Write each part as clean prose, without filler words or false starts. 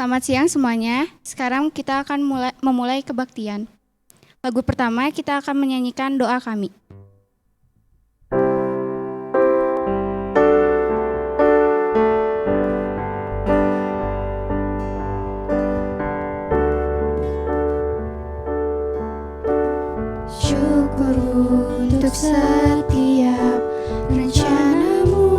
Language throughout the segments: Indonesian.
Selamat siang semuanya. Sekarang kita akan memulai kebaktian. Lagu pertama kita akan menyanyikan doa kami. Syukur untuk setiap rencanamu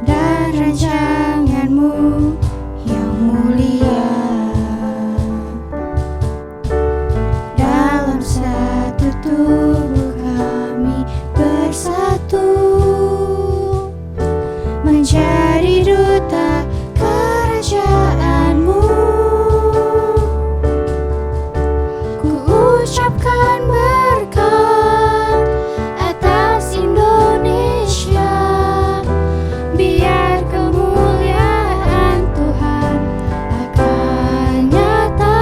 dan rancanganmu yang mulia. Dalam satu tubuh kami bersatu menjadi duta kerajaanmu. Ku ucapkan berkat atas Indonesia, biar kemuliaan Tuhan akan nyata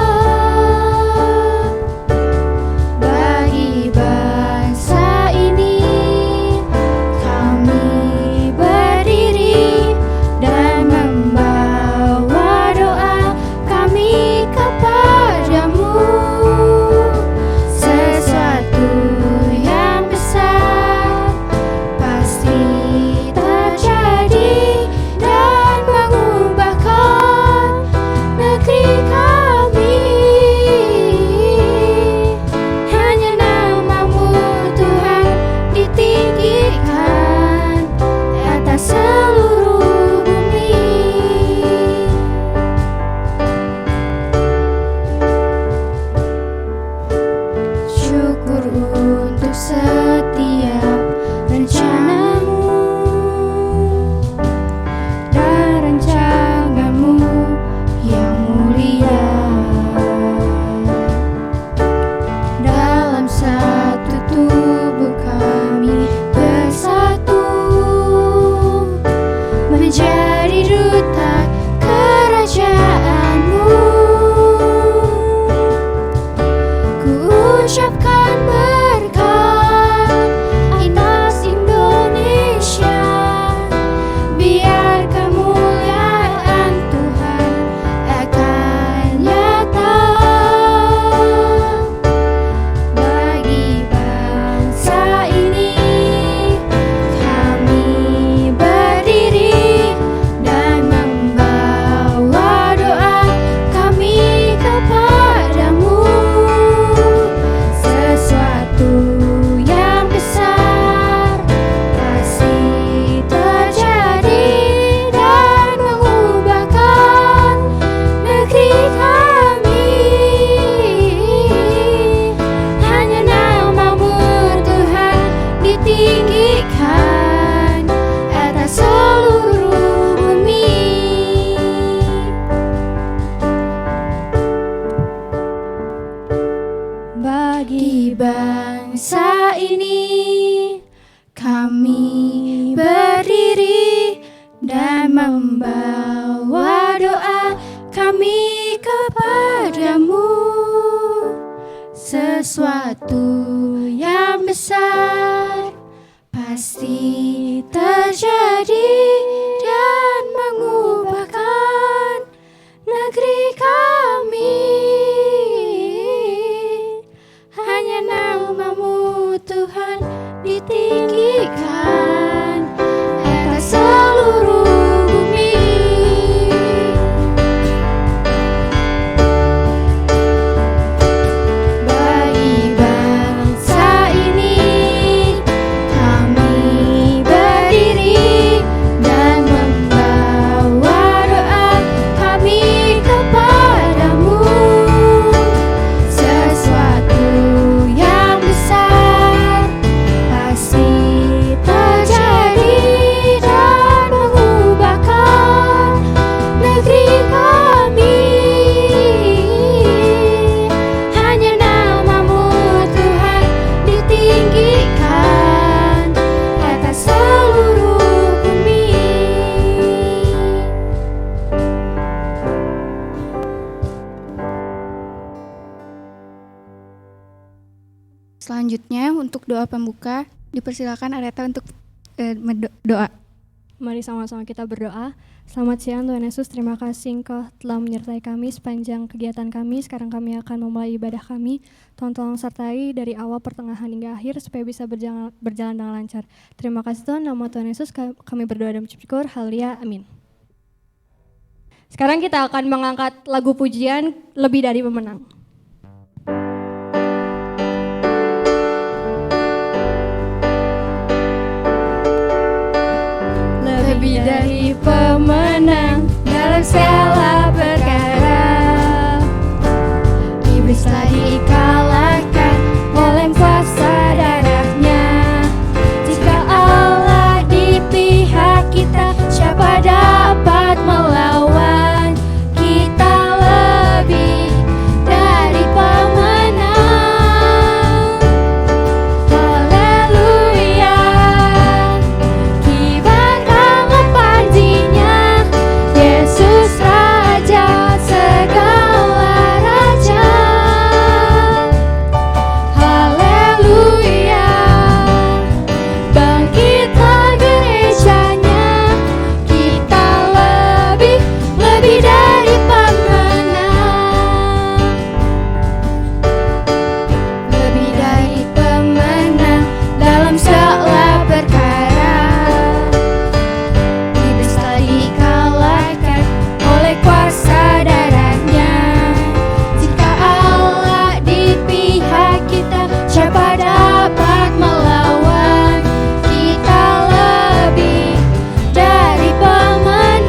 bagi bangsa ini. Kami berdiri dan membawa doa kami kepadamu. Sesuatu yang besar pasti terjadi dan mengubahkan negeri kami. Hanya namamu Tuhan ditinggikan atas seluruh bumi. Syukur untuk setiap rencanamu dan rancanganmu yang mulia. Dalam satu tubuh kami bersatu menjadi duta kerajaanmu. Ku ucapkan berkat atas Indonesia, biar kemuliaan Tuhan akan nyata bagi bangsa ini. Kami berdiri dan membawa doa kami kepadamu. Sesuatu yang besar pasti terjadi dan mengubahkan negeri kami. Hanya namamu Tuhan ditinggikan atas seluruh bumi. Bagi bangsa ini kami berdiri dan membawa doa kami kepadamu. Sesuatu yang besar pasti terjadi dan mengubahkan negeri kami. Hanya namamu Tuhan ditinggikan atas seluruh bumi. Bagi bangsa ini kami berdiri dan membawa doa kami kepadamu. Sesuatu yang besar pasti terjadi dan mengubahkan negeri kami. Hanya namamu Tuhan ditinggikan atas seluruh bumi. Selanjutnya untuk doa pembuka dipersilakan Areta untuk doa. Mari sama-sama kita berdoa. Selamat siang Tuhan Yesus, terima kasih Engkau telah menyertai kami sepanjang kegiatan kami. Sekarang kami akan memulai ibadah kami. Tuhan tolong sertai dari awal, pertengahan hingga akhir supaya bisa berjalan dengan lancar. Terima kasih Tuhan, nama Tuhan Yesus kami berdoa dan mengucap syukur. Haleluya, amin. Sekarang kita akan mengangkat lagu pujian Lebih Dari Pemenang. Lebih dari pemenang dalam segala perkara, iblis telah dikalahkan oleh kuasa darahnya. Jika Allah di pihak kita, siapa dapat melawan? Kita lebih dari pemenang. Haleluya. Kibarkanlah panjinya, Yesus Raja segala raja. Haleluya. Bangkitlah gerejanya, kita lebih dari pemenang. Lebih dari pemenang dalam segala perkara, iblis telah dikalahkan oleh kuasa darahnya. Jika Allah di pihak kita, siapa dapat melawan? Kita lebih dari pemenang.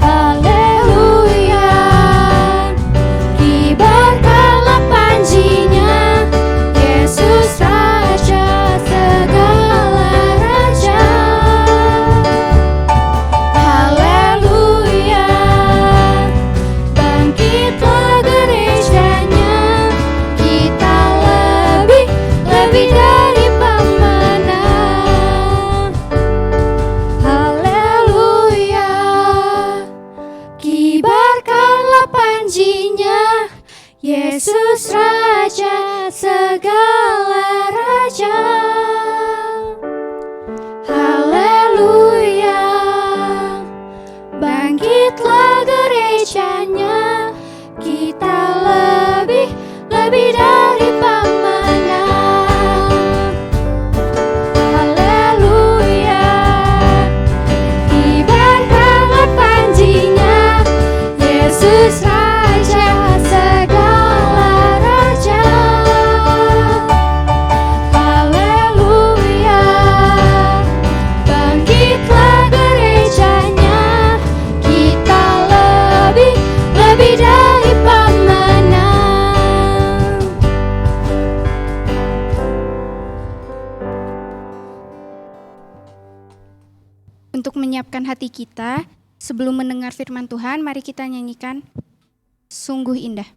Haleluya. Kibarkanlah panjinya, Yesus Raja segala raja. Haleluya. Bangkitlah gerejanya, kita lebih dari pemenang. Haleluya. Kibarkanlah panjinya, Yesus Raja segala raja. Haleluya. Bangkitlah gerejanya, kita lebih dari pemenang. Haleluya. Kibarkanlah panjinya, Yesus Raja segala raja. Haleluya. Bangkitlah gerejanya, kita lebih dari pemenang. Untuk menyiapkan hati kita sebelum mendengar firman Tuhan, mari kita nyanyikan Sungguh Indah.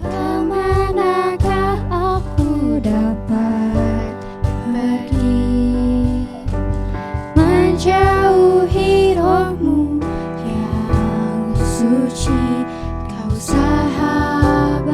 Kemanakah aku dapat pergi, menjauhi roh-Mu yang suci, Kau sahabat.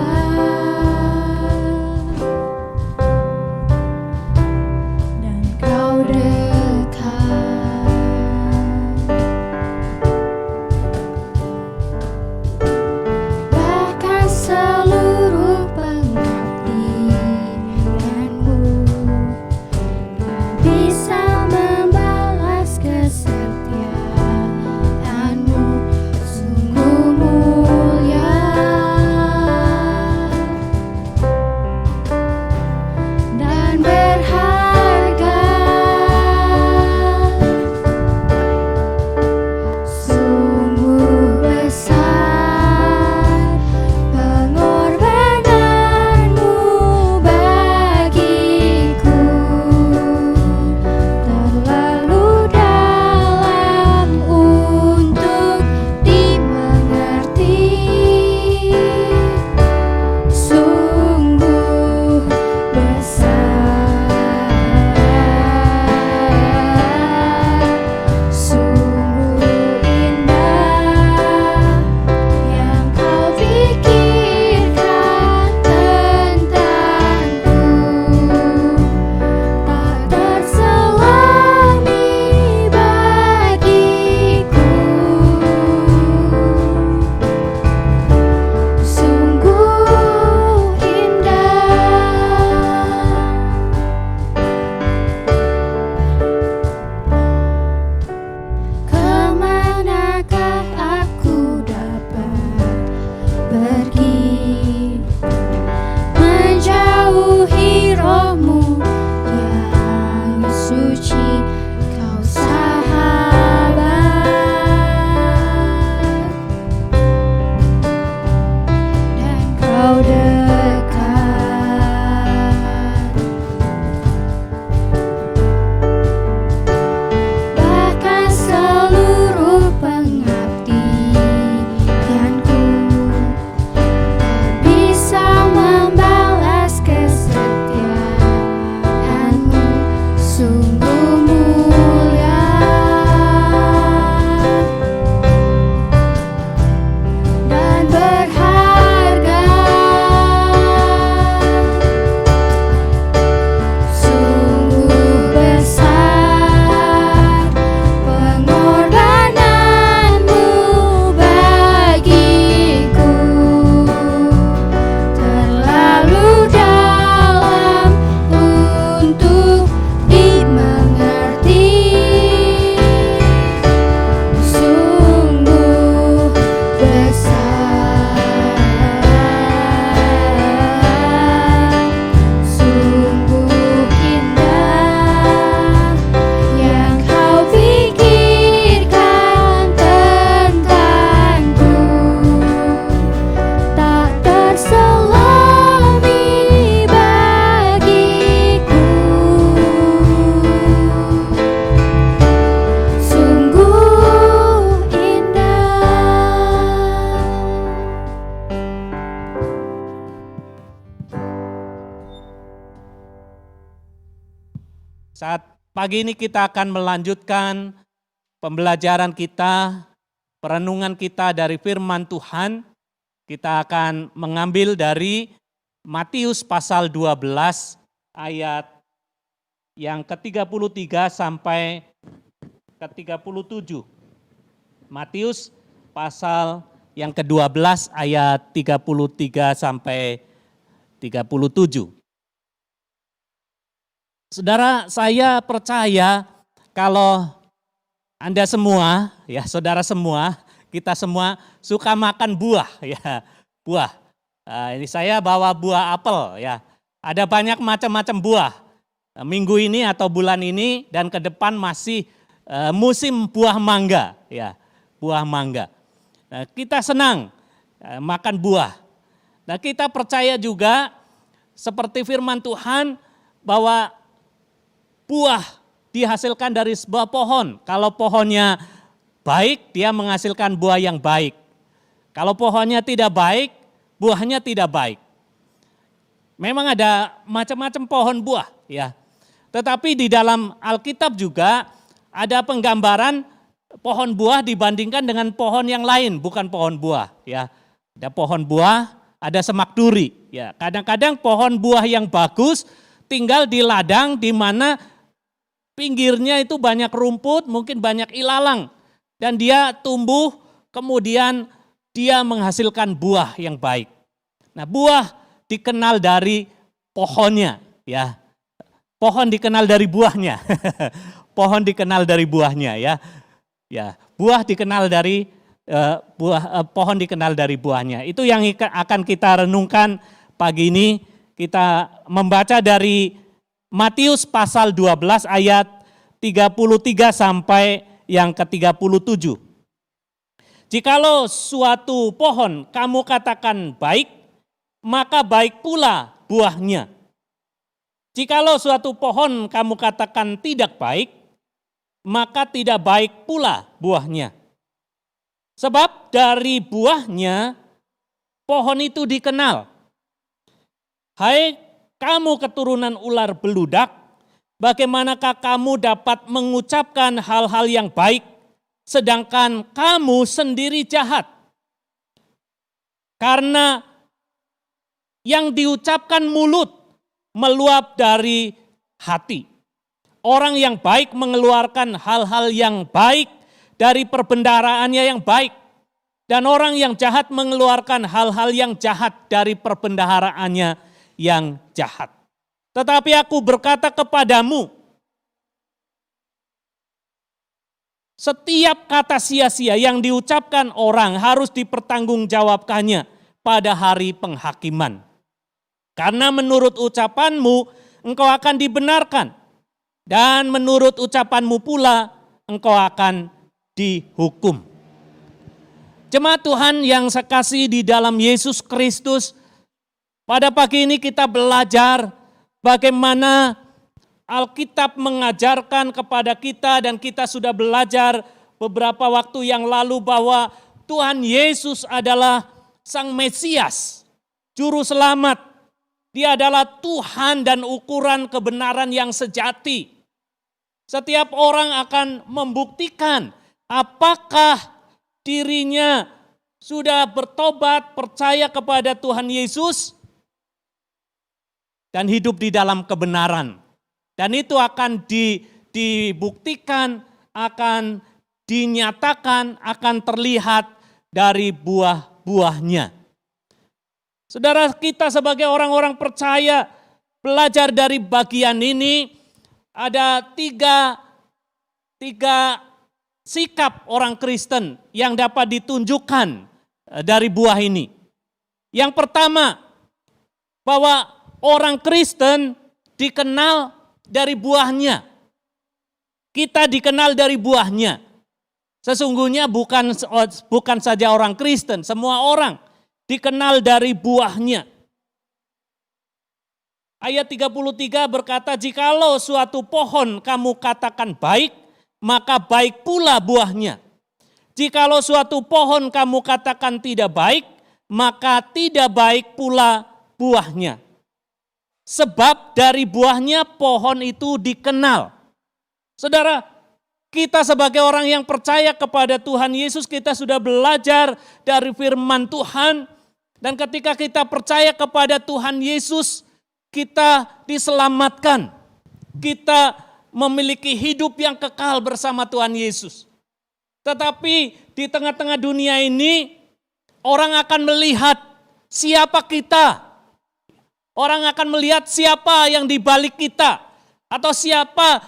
Saat pagi ini kita akan melanjutkan pembelajaran kita, perenungan kita dari firman Tuhan. Kita akan mengambil dari Matius pasal 12 ayat yang ke-33 sampai ke-37. Matius pasal yang ke-12 ayat 33 sampai 37. Saudara, saya percaya kalau Anda semua, ya saudara semua, kita semua suka makan buah, ya buah. Ini saya bawa buah apel, ya. Ada banyak macam-macam buah. Minggu ini atau bulan ini dan ke depan masih musim buah mangga, ya buah mangga. Nah, kita senang makan buah. Nah, kita percaya juga seperti firman Tuhan bahwa buah dihasilkan dari sebuah pohon. Kalau pohonnya baik, dia menghasilkan buah yang baik. Kalau pohonnya tidak baik, buahnya tidak baik. Memang ada macam-macam pohon buah, ya. Tetapi di dalam Alkitab juga ada penggambaran pohon buah dibandingkan dengan pohon yang lain, bukan pohon buah, ya. Ada pohon buah, ada semak duri, ya. Kadang-kadang pohon buah yang bagus tinggal di ladang di mana pinggirnya itu banyak rumput, mungkin banyak ilalang. Dan dia tumbuh, kemudian dia menghasilkan buah yang baik. Nah, buah dikenal dari pohonnya, ya. Pohon dikenal dari buahnya. Pohon dikenal dari buahnya, ya. Ya, buah dikenal dari pohon dikenal dari buahnya. Itu yang akan kita renungkan pagi ini. Kita membaca dari Matius pasal 12 ayat 33 sampai yang ke-37. Jikalau suatu pohon kamu katakan baik, maka baik pula buahnya. Jikalau suatu pohon kamu katakan tidak baik, maka tidak baik pula buahnya. Sebab dari buahnya pohon itu dikenal. Hai kamu keturunan ular beludak, bagaimanakah kamu dapat mengucapkan hal-hal yang baik, sedangkan kamu sendiri jahat? Karena yang diucapkan mulut meluap dari hati. Orang yang baik mengeluarkan hal-hal yang baik dari perbendaharaannya yang baik. Dan orang yang jahat mengeluarkan hal-hal yang jahat dari perbendaharaannya yang jahat. Tetapi aku berkata kepadamu, setiap kata sia-sia yang diucapkan orang harus dipertanggungjawabkannya pada hari penghakiman. Karena menurut ucapanmu engkau akan dibenarkan, dan menurut ucapanmu pula engkau akan dihukum. Jemaat Tuhan yang sekasihi di dalam Yesus Kristus, pada pagi ini kita belajar bagaimana Alkitab mengajarkan kepada kita, dan kita sudah belajar beberapa waktu yang lalu bahwa Tuhan Yesus adalah Sang Mesias, Juru Selamat. Dia adalah Tuhan dan ukuran kebenaran yang sejati. Setiap orang akan membuktikan apakah dirinya sudah bertobat, percaya kepada Tuhan Yesus, dan hidup di dalam kebenaran. Dan itu akan dibuktikan, akan dinyatakan, akan terlihat dari buah-buahnya. Saudara, kita sebagai orang-orang percaya belajar dari bagian ini, ada tiga sikap orang Kristen yang dapat ditunjukkan dari buah ini. Yang pertama, bahwa orang Kristen dikenal dari buahnya. Kita dikenal dari buahnya. Sesungguhnya bukan saja orang Kristen, semua orang dikenal dari buahnya. Ayat 33 berkata, jikalau suatu pohon kamu katakan baik, maka baik pula buahnya. Jikalau suatu pohon kamu katakan tidak baik, maka tidak baik pula buahnya. sebab dari buahnya pohon itu dikenal. Saudara, kita sebagai orang yang percaya kepada Tuhan Yesus, kita sudah belajar dari firman Tuhan. Dan ketika kita percaya kepada Tuhan Yesus, kita diselamatkan. Kita memiliki hidup yang kekal bersama Tuhan Yesus. Tetapi di tengah-tengah dunia ini, orang akan melihat siapa kita. Orang akan melihat siapa yang di balik kita. Atau siapa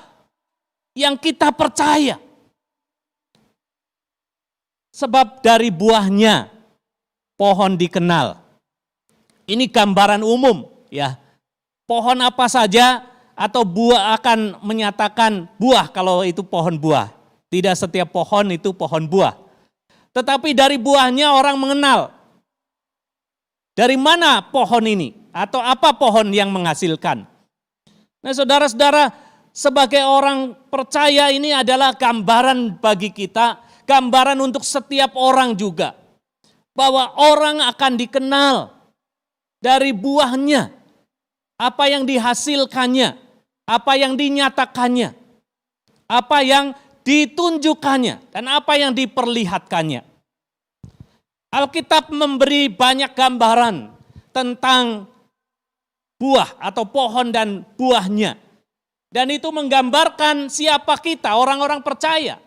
yang kita percaya. Sebab dari buahnya pohon dikenal. Ini gambaran umum ya. Pohon apa saja atau buah akan menyatakan buah kalau itu pohon buah. Tidak setiap pohon itu pohon buah. Tetapi dari buahnya orang mengenal. Dari mana pohon ini? Atau apa pohon yang menghasilkan? Nah saudara-saudara, sebagai orang percaya ini adalah gambaran bagi kita. Gambaran untuk setiap orang juga. Bahwa orang akan dikenal dari buahnya. Apa yang dihasilkannya. Apa yang dinyatakannya. Apa yang ditunjukkannya. Dan apa yang diperlihatkannya. Alkitab memberi banyak gambaran tentang buah atau pohon dan buahnya. Dan itu menggambarkan siapa kita, orang-orang percaya.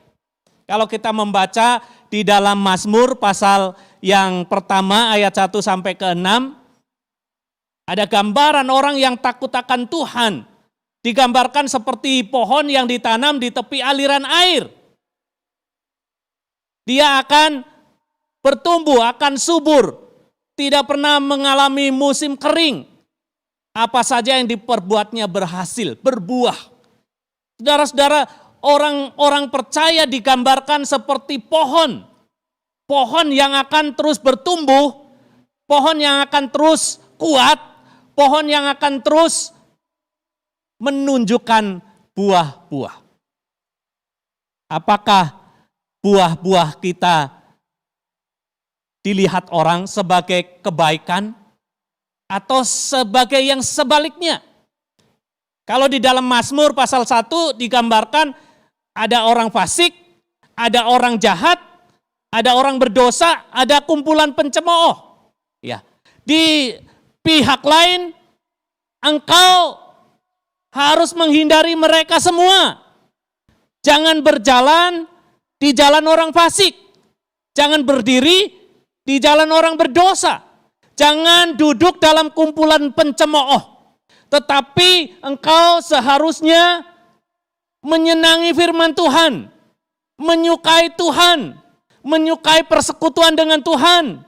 Kalau kita membaca di dalam Mazmur pasal yang pertama ayat 1 sampai ke 6, ada gambaran orang yang takut akan Tuhan. Digambarkan seperti pohon yang ditanam di tepi aliran air. Dia akan bertumbuh, akan subur. Tidak pernah mengalami musim kering. Apa saja yang diperbuatnya berhasil, berbuah. Saudara-saudara, orang-orang percaya digambarkan seperti pohon. Pohon yang akan terus bertumbuh, pohon yang akan terus kuat, pohon yang akan terus menunjukkan buah-buah. Apakah buah-buah kita dilihat orang sebagai kebaikan atau sebagai yang sebaliknya? Kalau di dalam Mazmur pasal 1 digambarkan ada orang fasik, ada orang jahat, ada orang berdosa, ada kumpulan pencemooh. Ya. Di pihak lain engkau harus menghindari mereka semua. Jangan berjalan di jalan orang fasik. Jangan berdiri di jalan orang berdosa. Jangan duduk dalam kumpulan pencemooh. Tetapi engkau seharusnya menyenangi firman Tuhan. Menyukai Tuhan. Menyukai persekutuan dengan Tuhan.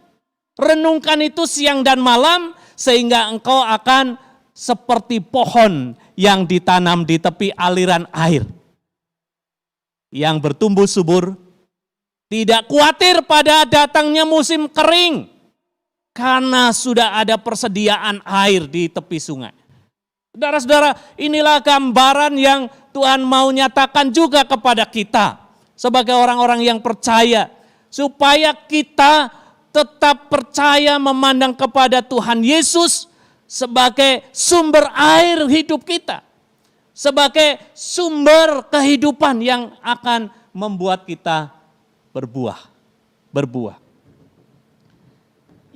Renungkan itu siang dan malam sehingga engkau akan seperti pohon yang ditanam di tepi aliran air. Yang bertumbuh subur. Tidak khawatir pada datangnya musim kering. Karena sudah ada persediaan air di tepi sungai. Saudara-saudara, inilah gambaran yang Tuhan mau nyatakan juga kepada kita. Sebagai orang-orang yang percaya. Supaya kita tetap percaya memandang kepada Tuhan Yesus sebagai sumber air hidup kita. Sebagai sumber kehidupan yang akan membuat kita berbuah.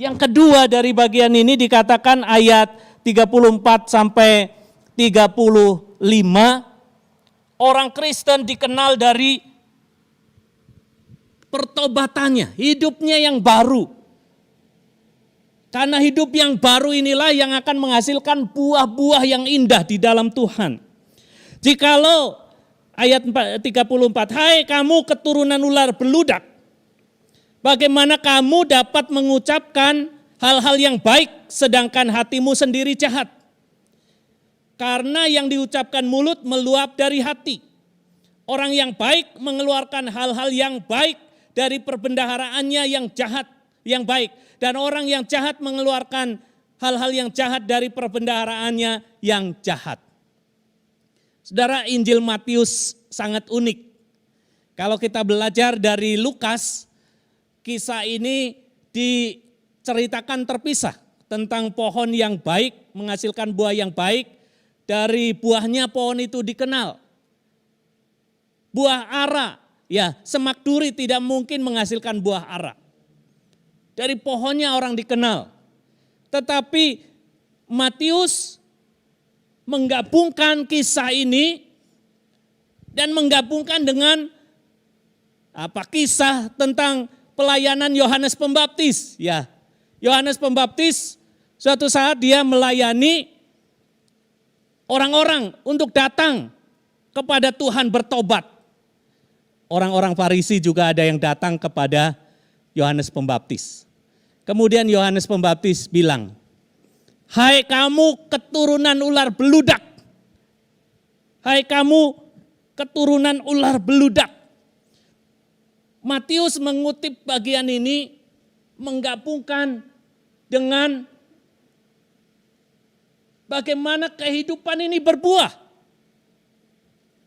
Yang kedua dari bagian ini dikatakan ayat 34 sampai 35, orang Kristen dikenal dari pertobatannya, hidupnya yang baru. Karena hidup yang baru inilah yang akan menghasilkan buah-buah yang indah di dalam Tuhan. Jikalau ayat 34, hai kamu keturunan ular beludak, bagaimana kamu dapat mengucapkan hal-hal yang baik sedangkan hatimu sendiri jahat? Karena yang diucapkan mulut meluap dari hati. Orang yang baik mengeluarkan hal-hal yang baik dari perbendaharaannya yang jahat, yang baik. Dan orang yang jahat mengeluarkan hal-hal yang jahat dari perbendaharaannya yang jahat. Saudara, Injil Matius sangat unik. Kalau kita belajar dari Lukas, kisah ini diceritakan terpisah. tentang pohon yang baik, menghasilkan buah yang baik, dari buahnya pohon itu dikenal. Buah ara, ya semak duri tidak mungkin menghasilkan buah ara. Dari pohonnya orang dikenal. Tetapi Matius menggabungkan kisah ini dan menggabungkan dengan kisah tentang pelayanan Yohanes Pembaptis. Ya, Yohanes Pembaptis suatu saat dia melayani orang-orang untuk datang kepada Tuhan bertobat. Orang-orang Farisi juga ada yang datang kepada Yohanes Pembaptis. Kemudian Yohanes Pembaptis bilang, "Hai kamu keturunan ular beludak. Hai kamu keturunan ular beludak." Matius mengutip bagian ini menggabungkan dengan bagaimana kehidupan ini berbuah.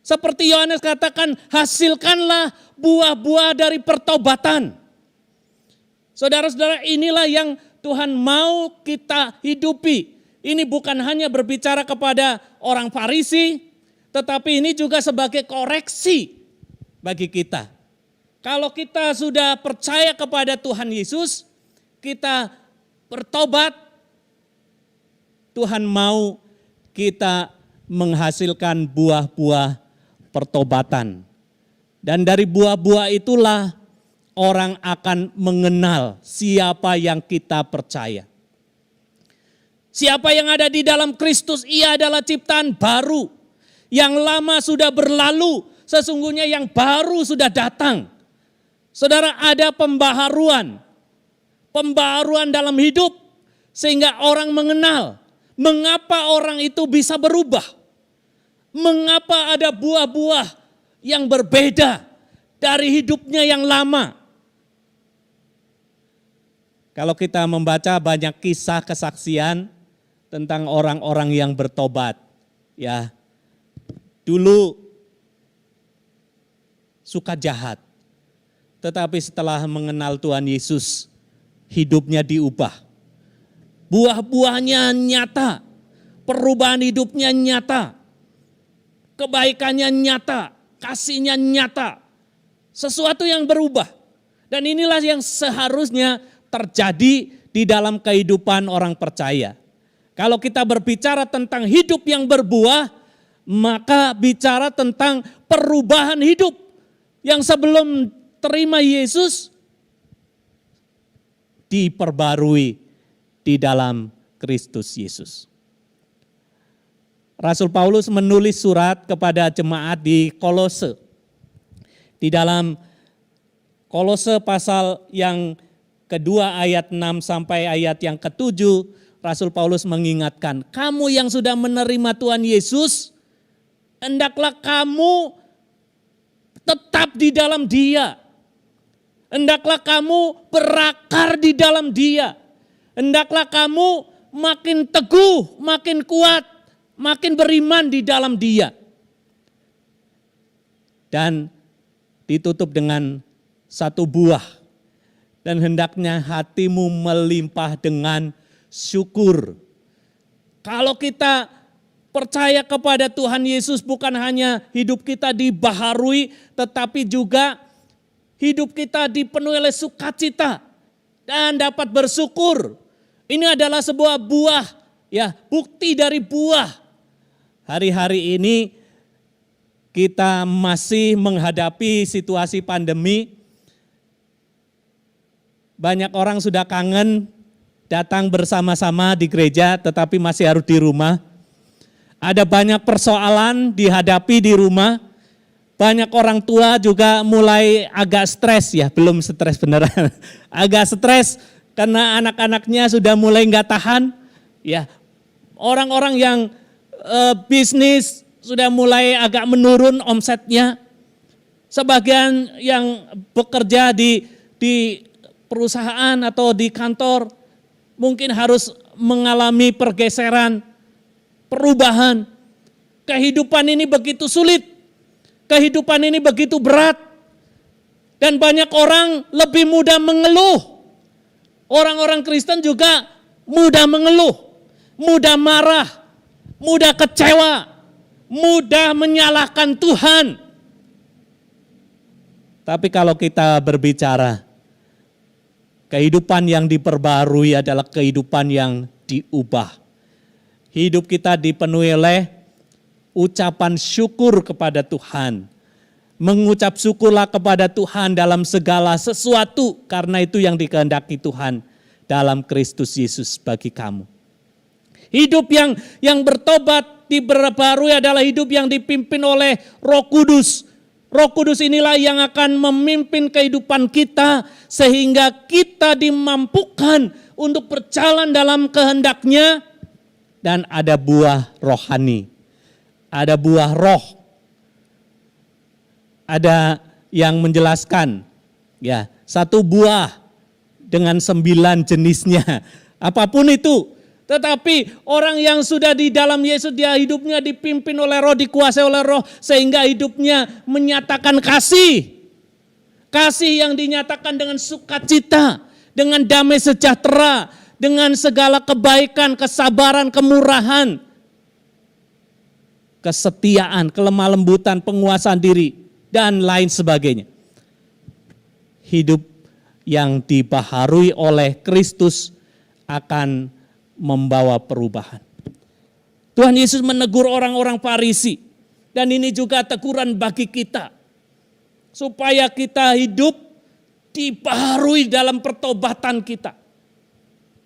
Seperti Yohanes katakan, hasilkanlah buah-buah dari pertobatan. Saudara-saudara, inilah yang Tuhan mau kita hidupi. Ini bukan hanya berbicara kepada orang Farisi, tetapi ini juga sebagai koreksi bagi kita. Kalau kita sudah percaya kepada Tuhan Yesus, kita bertobat, Tuhan mau kita menghasilkan buah-buah pertobatan. Dan dari buah-buah itulah orang akan mengenal siapa yang kita percaya. Siapa yang ada di dalam Kristus, ia adalah ciptaan baru. Yang lama sudah berlalu, sesungguhnya yang baru sudah datang. Saudara, ada pembaharuan dalam hidup sehingga orang mengenal mengapa orang itu bisa berubah. Mengapa ada buah-buah yang berbeda dari hidupnya yang lama. Kalau kita membaca banyak kisah kesaksian tentang orang-orang yang bertobat, ya. Dulu suka jahat, tetapi setelah mengenal Tuhan Yesus, hidupnya diubah. Buah-buahnya nyata, perubahan hidupnya nyata, kebaikannya nyata, kasihnya nyata, sesuatu yang berubah. Dan inilah yang seharusnya terjadi di dalam kehidupan orang percaya. Kalau kita berbicara tentang hidup yang berbuah, maka bicara tentang perubahan hidup yang sebelum terima Yesus diperbarui di dalam Kristus Yesus. Rasul Paulus menulis surat kepada jemaat di Kolose. Di dalam Kolose pasal yang kedua ayat 6 sampai ayat yang ke-7, Rasul Paulus mengingatkan, kamu yang sudah menerima Tuhan Yesus, hendaklah kamu tetap di dalam Dia. Hendaklah kamu berakar di dalam Dia. Hendaklah kamu makin teguh, makin kuat, makin beriman di dalam Dia. Dan ditutup dengan satu buah. Dan hendaknya hatimu melimpah dengan syukur. Kalau kita percaya kepada Tuhan Yesus, bukan hanya hidup kita dibaharui, tetapi juga hidup kita dipenuhi oleh sukacita dan dapat bersyukur. Ini adalah sebuah buah, ya, bukti dari buah. Hari-hari ini kita masih menghadapi situasi pandemi. Banyak orang sudah kangen datang bersama-sama di gereja, tetapi masih harus di rumah. Ada banyak persoalan dihadapi di rumah. Banyak orang tua juga mulai agak stres, ya belum stres beneran. Agak stres karena anak-anaknya sudah mulai nggak tahan. Ya, orang-orang yang bisnis sudah mulai agak menurun omsetnya. Sebagian yang bekerja di perusahaan atau di kantor mungkin harus mengalami pergeseran, perubahan. Kehidupan ini begitu sulit. Kehidupan ini begitu berat. Dan banyak orang lebih mudah mengeluh. Orang-orang Kristen juga mudah mengeluh, mudah marah, mudah kecewa, mudah menyalahkan Tuhan. Tapi kalau kita berbicara, kehidupan yang diperbarui adalah kehidupan yang diubah. Hidup kita dipenuhi oleh ucapan syukur kepada Tuhan. Mengucap syukurlah kepada Tuhan dalam segala sesuatu, karena itu yang dikehendaki Tuhan dalam Kristus Yesus bagi kamu. Hidup yang bertobat diperbarui adalah hidup yang dipimpin oleh Roh Kudus. Roh Kudus inilah yang akan memimpin kehidupan kita sehingga kita dimampukan untuk berjalan dalam kehendak-Nya, dan ada buah rohani. Ada buah roh. Ada yang menjelaskan, ya, 1 buah dengan 9 jenisnya. Apapun itu. Tetapi orang yang sudah di dalam Yesus, dia hidupnya dipimpin oleh Roh, dikuasai oleh Roh, sehingga hidupnya menyatakan kasih. Kasih yang dinyatakan dengan sukacita, dengan damai sejahtera, dengan segala kebaikan, kesabaran, kemurahan, kesetiaan, kelemah lembutan, penguasaan diri, dan lain sebagainya. Hidup yang dibaharui oleh Kristus akan membawa perubahan. Tuhan Yesus menegur orang-orang Farisi, dan ini juga teguran bagi kita, supaya kita hidup dibaharui dalam pertobatan kita.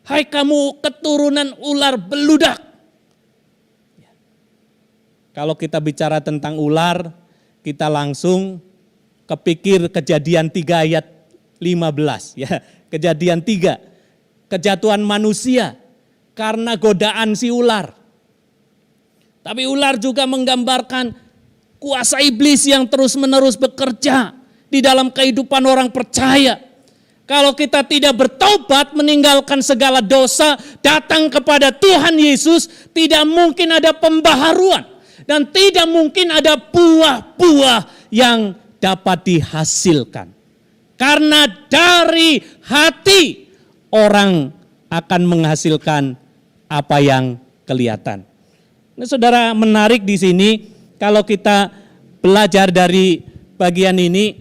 Hai kamu keturunan ular beludak. Kalau kita bicara tentang ular, kita langsung kepikir Kejadian 3 ayat 15. Ya, Kejadian 3, kejatuhan manusia karena godaan si ular. Tapi ular juga menggambarkan kuasa iblis yang terus-menerus bekerja di dalam kehidupan orang percaya. Kalau kita tidak bertobat, meninggalkan segala dosa, datang kepada Tuhan Yesus, tidak mungkin ada pembaharuan. Dan tidak mungkin ada buah-buah yang dapat dihasilkan. Karena dari hati orang akan menghasilkan apa yang kelihatan. Nah, saudara, menarik di sini kalau kita belajar dari bagian ini,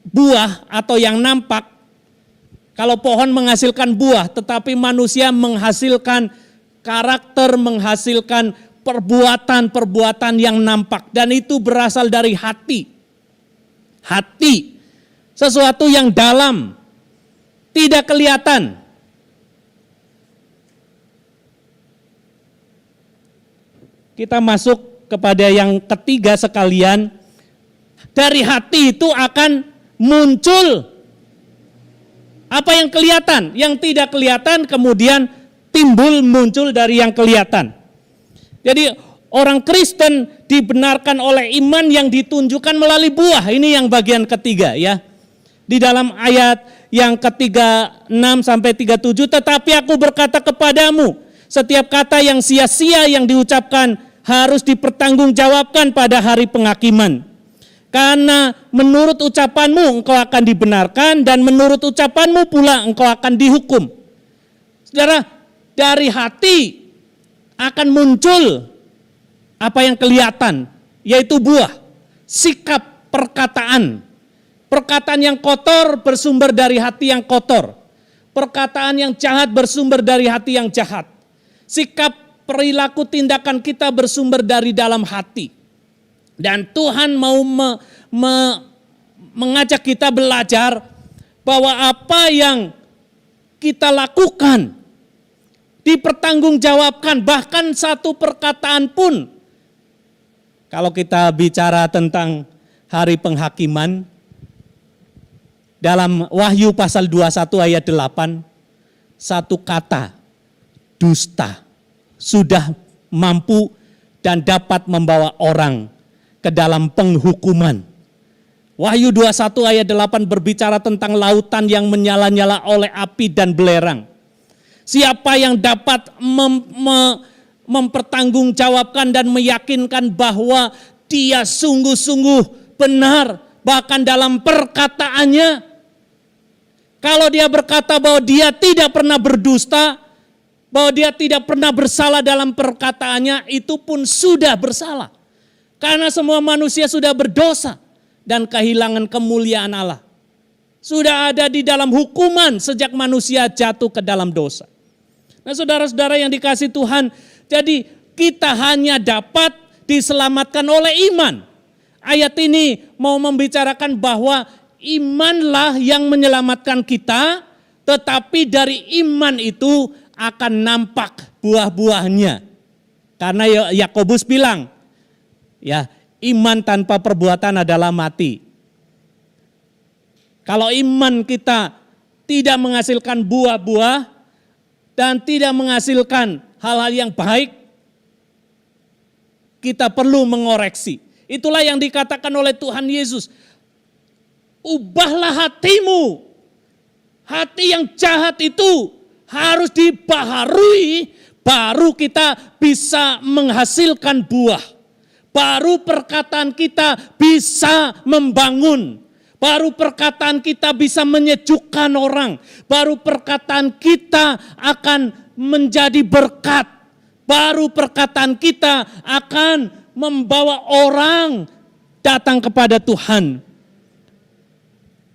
buah atau yang nampak, kalau pohon menghasilkan buah, tetapi manusia menghasilkan karakter, menghasilkan perbuatan-perbuatan yang nampak, dan itu berasal dari hati. Hati, sesuatu yang dalam, tidak kelihatan. Kita masuk kepada yang ketiga sekalian. Dari hati itu akan muncul apa yang kelihatan, yang tidak kelihatan kemudian timbul muncul dari yang kelihatan. Jadi orang Kristen dibenarkan oleh iman yang ditunjukkan melalui buah. Ini yang bagian ketiga ya. Di dalam ayat yang ke-36 sampai 37, tetapi aku berkata kepadamu, setiap kata yang sia-sia yang diucapkan harus dipertanggungjawabkan pada hari penghakiman. Karena menurut ucapanmu engkau akan dibenarkan, dan menurut ucapanmu pula engkau akan dihukum. Saudara, dari hati akan muncul apa yang kelihatan, yaitu buah, sikap, perkataan. Perkataan yang kotor bersumber dari hati yang kotor. Perkataan yang jahat bersumber dari hati yang jahat. Sikap, perilaku, tindakan kita bersumber dari dalam hati. Dan Tuhan mau mengajak kita belajar bahwa apa yang kita lakukan dipertanggungjawabkan, bahkan satu perkataan pun. Kalau kita bicara tentang hari penghakiman, dalam Wahyu pasal 21 ayat 8, satu kata, dusta, sudah mampu dan dapat membawa orang ke dalam penghukuman. Wahyu 21 ayat 8 berbicara tentang lautan yang menyala-nyala oleh api dan belerang. Siapa yang dapat mempertanggungjawabkan dan meyakinkan bahwa dia sungguh-sungguh benar, bahkan dalam perkataannya. Kalau dia berkata bahwa dia tidak pernah berdusta, bahwa dia tidak pernah bersalah dalam perkataannya, itu pun sudah bersalah. Karena semua manusia sudah berdosa dan kehilangan kemuliaan Allah. Sudah ada di dalam hukuman sejak manusia jatuh ke dalam dosa. Nah, saudara-saudara yang dikasihi Tuhan, jadi kita hanya dapat diselamatkan oleh iman. Ayat ini mau membicarakan bahwa imanlah yang menyelamatkan kita, tetapi dari iman itu akan nampak buah-buahnya. Karena Yakobus bilang, ya, iman tanpa perbuatan adalah mati. Kalau iman kita tidak menghasilkan buah-buah dan tidak menghasilkan hal-hal yang baik, kita perlu mengoreksi. Itulah yang dikatakan oleh Tuhan Yesus. Ubahlah hatimu. Hati yang jahat itu harus dibaharui, baru kita bisa menghasilkan buah. Baru perkataan kita bisa membangun. Baru perkataan kita bisa menyejukkan orang. Baru perkataan kita akan menjadi berkat. Baru perkataan kita akan membawa orang datang kepada Tuhan.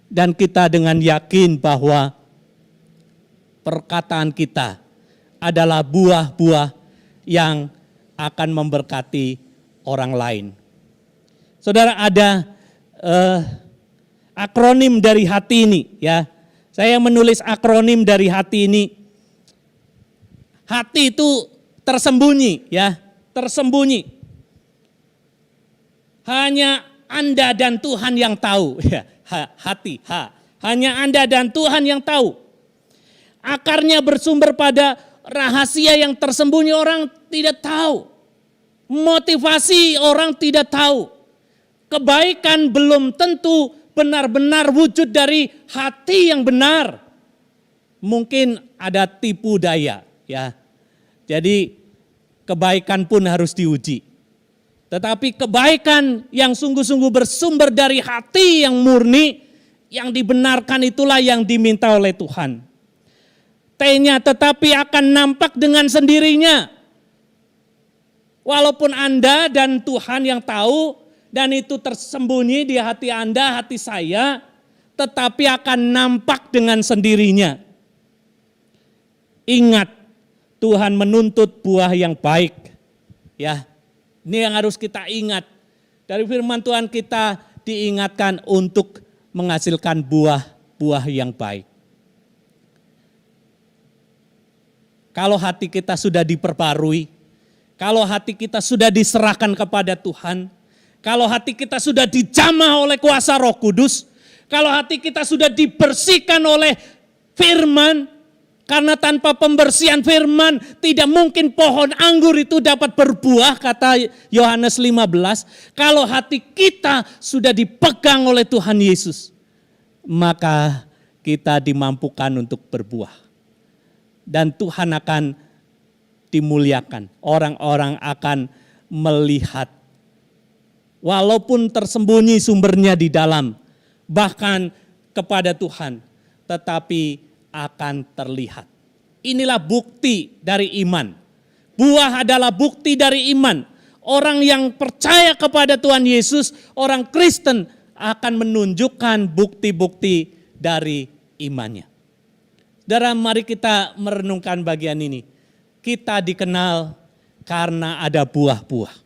Dan kita dengan yakin bahwa perkataan kita adalah buah-buah yang akan memberkati orang lain. Saudara, ada akronim dari hati ini, ya. Saya menulis akronim dari hati ini. Hati itu tersembunyi, ya, tersembunyi. Hanya Anda dan Tuhan yang tahu, ya. Hati, hanya Anda dan Tuhan yang tahu. Akarnya bersumber pada rahasia yang tersembunyi, orang tidak tahu. Motivasi orang tidak tahu. Kebaikan belum tentu benar-benar wujud dari hati yang benar. Mungkin ada tipu daya, ya. Jadi kebaikan pun harus diuji. Tetapi kebaikan yang sungguh-sungguh bersumber dari hati yang murni, yang dibenarkan, itulah yang diminta oleh Tuhan. T-nya tetapi akan nampak dengan sendirinya. Walaupun Anda dan Tuhan yang tahu, dan itu tersembunyi di hati Anda, hati saya, tetapi akan nampak dengan sendirinya. Ingat, Tuhan menuntut buah yang baik. Ya, ini yang harus kita ingat. Dari firman Tuhan kita diingatkan untuk menghasilkan buah-buah yang baik. Kalau hati kita sudah diperbarui, kalau hati kita sudah diserahkan kepada Tuhan, kalau hati kita sudah dijamah oleh kuasa Roh Kudus, kalau hati kita sudah dibersihkan oleh firman, karena tanpa pembersihan firman tidak mungkin pohon anggur itu dapat berbuah, kata Yohanes 15. Kalau hati kita sudah dipegang oleh Tuhan Yesus, maka kita dimampukan untuk berbuah. Dan Tuhan akan dimuliakan, orang-orang akan melihat. Walaupun tersembunyi sumbernya di dalam, bahkan kepada Tuhan, tetapi akan terlihat. Inilah bukti dari iman. Buah adalah bukti dari iman. Orang yang percaya kepada Tuhan Yesus, orang Kristen akan menunjukkan bukti-bukti dari imannya. Saudara, mari kita merenungkan bagian ini. Kita dikenal karena ada buah-buah.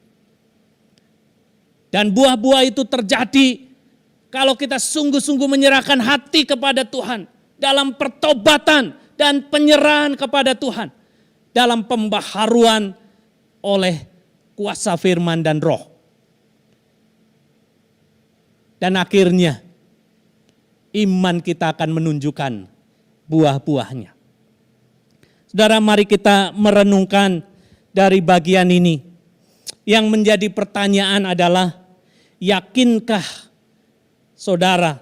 Dan buah-buah itu terjadi kalau kita sungguh-sungguh menyerahkan hati kepada Tuhan. Dalam pertobatan dan penyerahan kepada Tuhan. Dalam pembaharuan oleh kuasa firman dan roh. Dan akhirnya iman kita akan menunjukkan buah-buahnya. Saudara, mari kita merenungkan dari bagian ini. Yang menjadi pertanyaan adalah, yakinkah saudara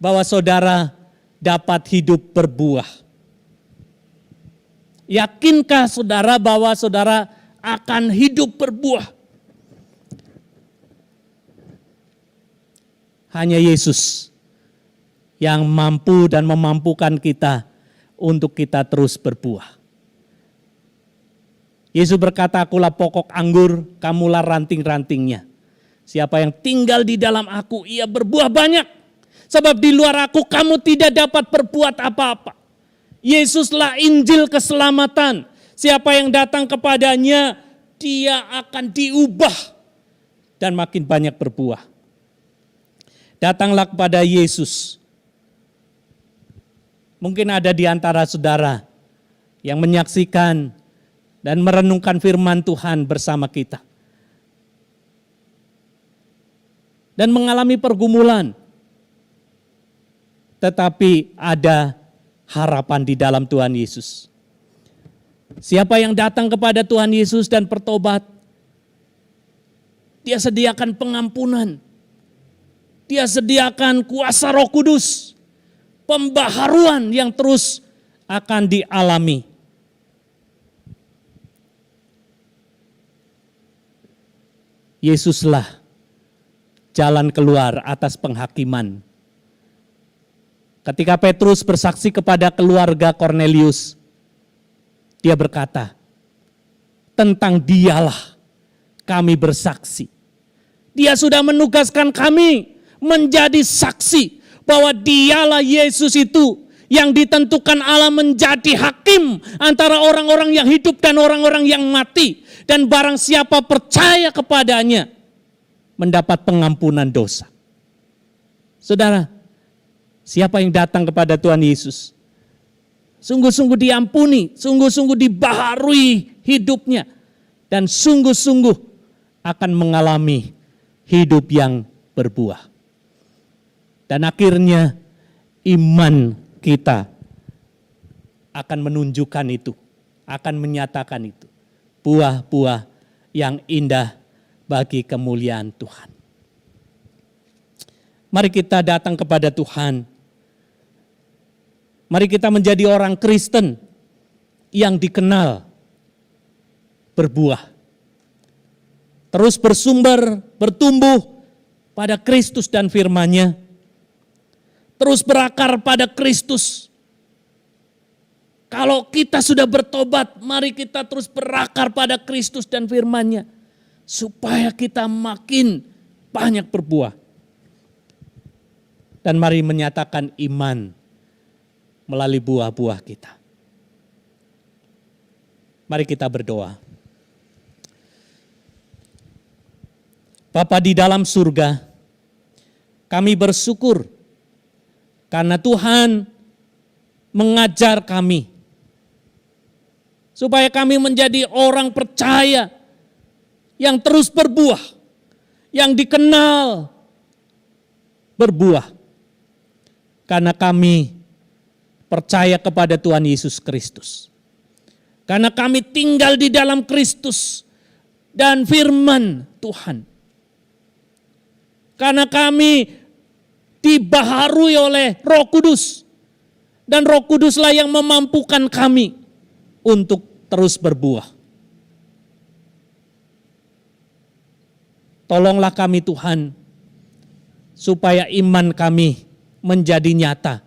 bahwa saudara dapat hidup berbuah? Yakinkah saudara bahwa saudara akan hidup berbuah? Hanya Yesus yang mampu dan memampukan kita untuk kita terus berbuah. Yesus berkata, akulah pokok anggur, kamulah ranting-rantingnya. Siapa yang tinggal di dalam aku, ia berbuah banyak. Sebab di luar aku kamu tidak dapat berbuat apa-apa. Yesuslah Injil keselamatan. Siapa yang datang kepadanya, dia akan diubah dan makin banyak berbuah. Datanglah kepada Yesus. Mungkin ada di antara saudara yang menyaksikan dan merenungkan firman Tuhan bersama kita. Dan mengalami pergumulan. Tetapi ada harapan di dalam Tuhan Yesus. Siapa yang datang kepada Tuhan Yesus dan bertobat, dia sediakan pengampunan. Dia sediakan kuasa Roh Kudus, pembaharuan yang terus akan dialami. Yesuslah jalan keluar atas penghakiman. Ketika Petrus bersaksi kepada keluarga Kornelius, dia berkata, tentang dialah kami bersaksi. Dia sudah menugaskan kami menjadi saksi bahwa dialah Yesus itu yang ditentukan Allah menjadi hakim antara orang-orang yang hidup dan orang-orang yang mati. Dan barang siapa percaya kepadanya mendapat pengampunan dosa. Saudara, siapa yang datang kepada Tuhan Yesus, sungguh-sungguh diampuni, sungguh-sungguh dibaharui hidupnya, dan sungguh-sungguh akan mengalami hidup yang berbuah. Dan akhirnya iman kita akan menunjukkan itu, akan menyatakan itu. Buah-buah yang indah bagi kemuliaan Tuhan. Mari kita datang kepada Tuhan. Mari kita menjadi orang Kristen yang dikenal berbuah. Terus bersumber, bertumbuh pada Kristus dan firman-Nya. Terus berakar pada Kristus. Kalau kita sudah bertobat, mari kita terus berakar pada Kristus dan firman-Nya. Supaya kita makin banyak berbuah. Dan mari menyatakan iman melalui buah-buah kita. Mari kita berdoa. Bapa di dalam surga, kami bersyukur karena Tuhan mengajar kami. Supaya kami menjadi orang percaya yang terus berbuah, yang dikenal berbuah. Karena kami percaya kepada Tuhan Yesus Kristus. Karena kami tinggal di dalam Kristus dan firman Tuhan. Karena kami dibaharui oleh Roh Kudus. Dan Roh Kuduslah yang memampukan kami untuk terus berbuah. Tolonglah kami Tuhan, supaya iman kami menjadi nyata.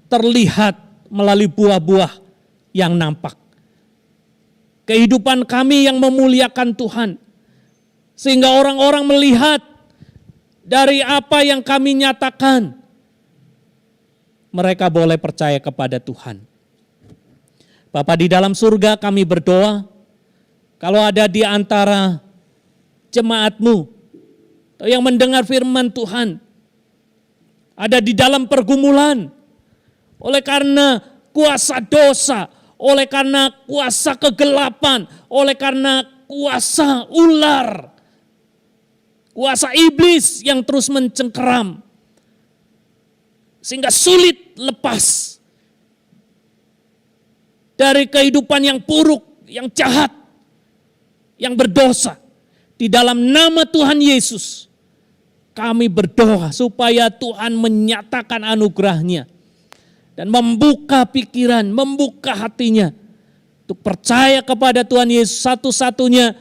Terlihat melalui buah-buah yang nampak. Kehidupan kami yang memuliakan Tuhan. Sehingga orang-orang melihat dari apa yang kami nyatakan. Mereka boleh percaya kepada Tuhan. Bapa di dalam surga, kami berdoa, kalau ada di antara jemaat-Mu yang mendengar firman Tuhan, ada di dalam pergumulan, oleh karena kuasa dosa, oleh karena kuasa kegelapan, oleh karena kuasa ular, kuasa iblis yang terus mencengkeram, sehingga sulit lepas dari kehidupan yang buruk, yang jahat, yang berdosa. Di dalam nama Tuhan Yesus, kami berdoa supaya Tuhan menyatakan anugerah-Nya dan membuka pikiran, membuka hatinya untuk percaya kepada Tuhan Yesus satu-satunya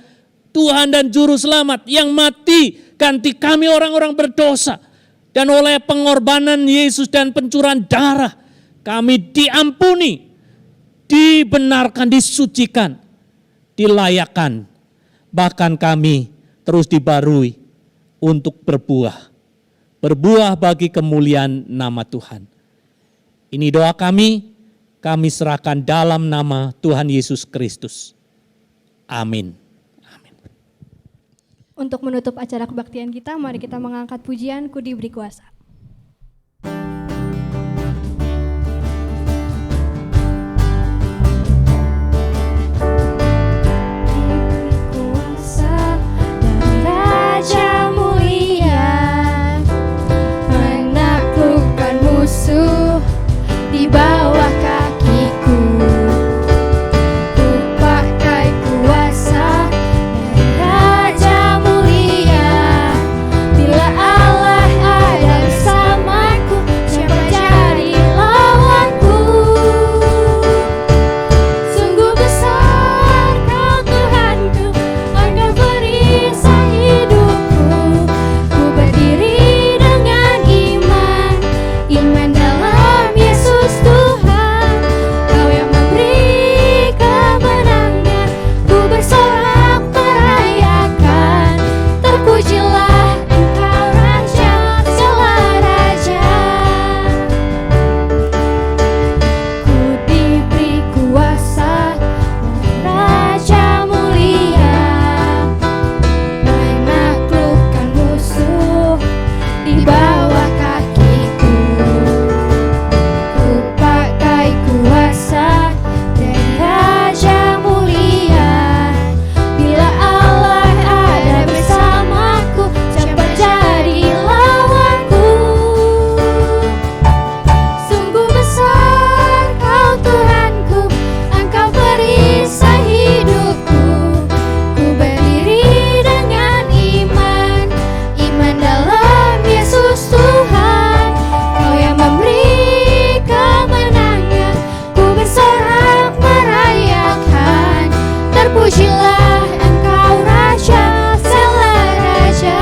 Tuhan dan Juru Selamat yang mati ganti kami orang-orang berdosa Dan oleh pengorbanan Yesus dan pencurahan darah, kami diampuni, dibenarkan, disucikan, dilayakkan. Bahkan kami terus dibarui untuk berbuah. Berbuah bagi kemuliaan nama Tuhan. Ini doa kami serahkan dalam nama Tuhan Yesus Kristus. Amin. Untuk menutup acara kebaktian kita, mari kita mengangkat pujian Ku Diberi Kuasa. Kuasa dari Raja mulia, menaklukkan musuh di bawah kakiku. Ku pakai kuasa dari Raja mulia. Bila Allah ada bersamaku, siapa jadi lawanku? Sungguh besar Kau Tuhanku, Engkau perisai hidupku. Ku berdiri dengan iman, iman dalam Yesus Tuhan. Kau yang memberi kemenangan, ku bersorak merayakan. Terpujilah Engkau Raja, segala raja. Ku diberi kuasa dari Raja mulia, menaklukkan musuh di bawah kakiku. Ku pakai kuasa dari Raja mulia. Bila Allah ada bersamaku, siapa jadi lawanku? Sungguh besar Kau Tuhanku, Engkau perisai hidupku. Ku berdiri dengan iman, iman dalam Yesus Tuhan. Kau yang memberi kemenangan, ku bersorak merayakan. Terpujilah Engkau Raja, segala raja.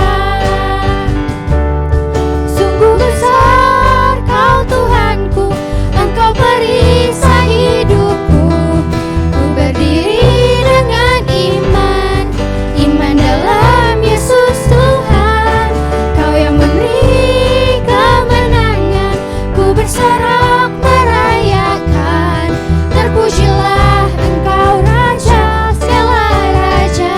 Sungguh besar Kau Tuhanku, Engkau perisai hidupku. Ku berdiri dengan iman, iman dalam Yesus Tuhan. Kau yang memberi kemenangan, ku bersorak merayakan. Terpujilah Engkau Raja, segala raja.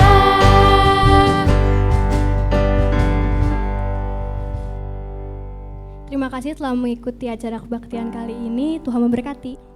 Terima kasih telah mengikuti acara kebaktian kali ini. Tuhan memberkati.